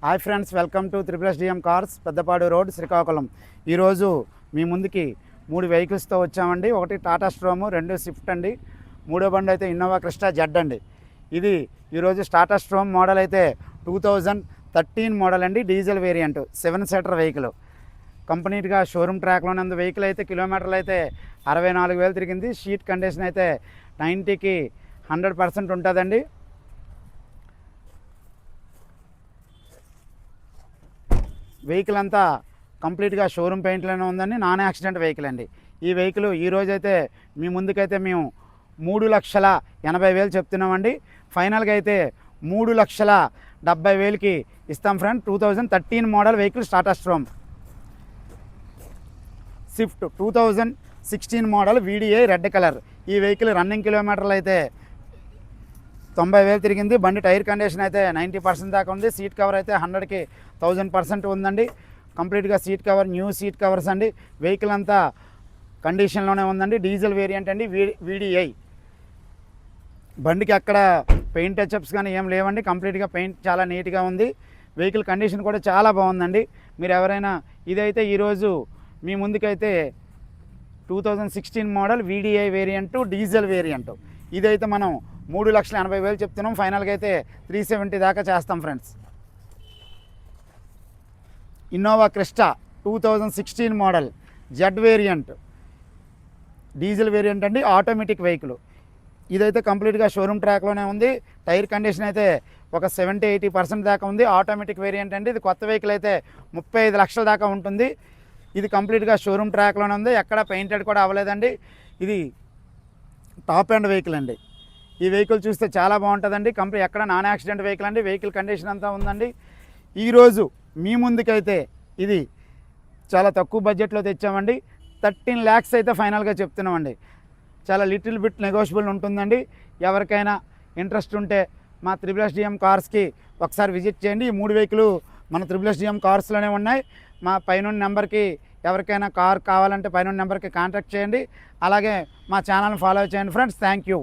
Hi friends, welcome to SSDM cars, Peddapadu road, Srikakulam. ఈరోజు మీ ముందుకి 3 వెహికల్స్తో వచ్చామండి. ఒకటి టాటా స్ట్రోము, 2 స్విఫ్ట్ అండి, మూడో బండి అయితే ఇన్నోవా క్రిస్టా జెడ్ అండి. ఇది ఈరోజు టాటా స్ట్రోమ్ మోడల్ అయితే 2013 మోడల్ అండి, డీజిల్ వేరియంట్, 7 సీటర్ వెహికల్. కంప్లీట్గా షోరూమ్ ట్రాక్లోనే ఉంది. వెహికల్ అయితే కిలోమీటర్లు అయితే 64,000 తిరిగింది. షీట్ కండిషన్ అయితే 90కి 100% ఉంటుందండి. వెహికల్ అంతా కంప్లీట్గా షోరూమ్ పెయింట్లోనే ఉందండి. నాన్ యాక్సిడెంట్ వెహికల్ అండి ఈ వెహికల్. ఈరోజైతే మీ ముందుకైతే మేము 3,80,000 చెప్తున్నామండి. ఫైనల్గా అయితే 3,70,000కి ఇస్తాం friend. 2013 model vehicle Tata storm. Swift 2016 model VDI red colour. ఈ వెహికల్ రన్నింగ్ కిలోమీటర్లు అయితే 90,000 తిరిగింది. బండి టైర్ కండిషన్ అయితే 90% దాకా ఉంది. సీట్ కవర్ అయితే 100కి 1000% ఉందండి. కంప్లీట్గా seat cover, new seat covers అండి. వెహికల్ అంతా కండిషన్లోనే ఉందండి. డీజిల్ వేరియంట్ అండి, VDI. బండికి అక్కడ పెయింట్ టచ్అప్స్ కానీ ఏం లేవండి. కంప్లీట్గా పెయింట్ చాలా నీట్గా ఉంది. వెహికల్ కండిషన్ కూడా చాలా బాగుందండి. మీరు ఎవరైనా ఇదైతే ఈరోజు మీ ముందుకైతే 2016 model VDI variant, diesel variant. ఇదైతే మనం 3,80,000 చెప్తున్నాం. ఫైనల్గా అయితే 370 దాకా చేస్తాం friends. Innova Crysta 2016 model Z variant, diesel variant అండి, ఆటోమేటిక్ వెహికల్. ఇదైతే కంప్లీట్గా షోరూమ్ ట్రాక్లోనే ఉంది. టైర్ కండిషన్ అయితే ఒక 70-80% దాకా ఉంది. ఆటోమేటిక్ వేరియంట్ అండి. ఇది కొత్త వెహికల్ అయితే 35 లక్షల దాకా ఉంటుంది. ఇది కంప్లీట్గా షోరూమ్ ట్రాక్లోనే ఉంది. ఎక్కడ పెయింటెడ్ కూడా అవ్వలేదండి. ఇది టాప్ ఎండ్ వెహికల్ అండి. ఈ వెహికల్ చూస్తే చాలా బాగుంటుందండి. కంప్లీట్ ఎక్కడ నాన్ యాక్సిడెంట్ వెహికల్ అండి. వెహికల్ కండిషన్ అంతా ఉందండి. ఈరోజు మీ ముందుకైతే ఇది చాలా తక్కువ బడ్జెట్లో తెచ్చామండి. 13 lakhs అయితే ఫైనల్గా చెప్తున్నామండి. చాలా లిటిల్ బిట్ నెగోషియబుల్ ఉంటుందండి. ఎవరికైనా ఇంట్రెస్ట్ ఉంటే మా SSDM కార్స్కి ఒకసారి విజిట్ చేయండి. ఈ 3 వెహికల్ మన SSDM కార్స్లోనే ఉన్నాయి. మా పైన నెంబర్కి ఎవరికైనా కార్ కావాలంటే పైన నెంబర్కి కాంటాక్ట్ చేయండి. అలాగే మా ఛానల్ని ఫాలో చేయండి ఫ్రెండ్స్. Thank you.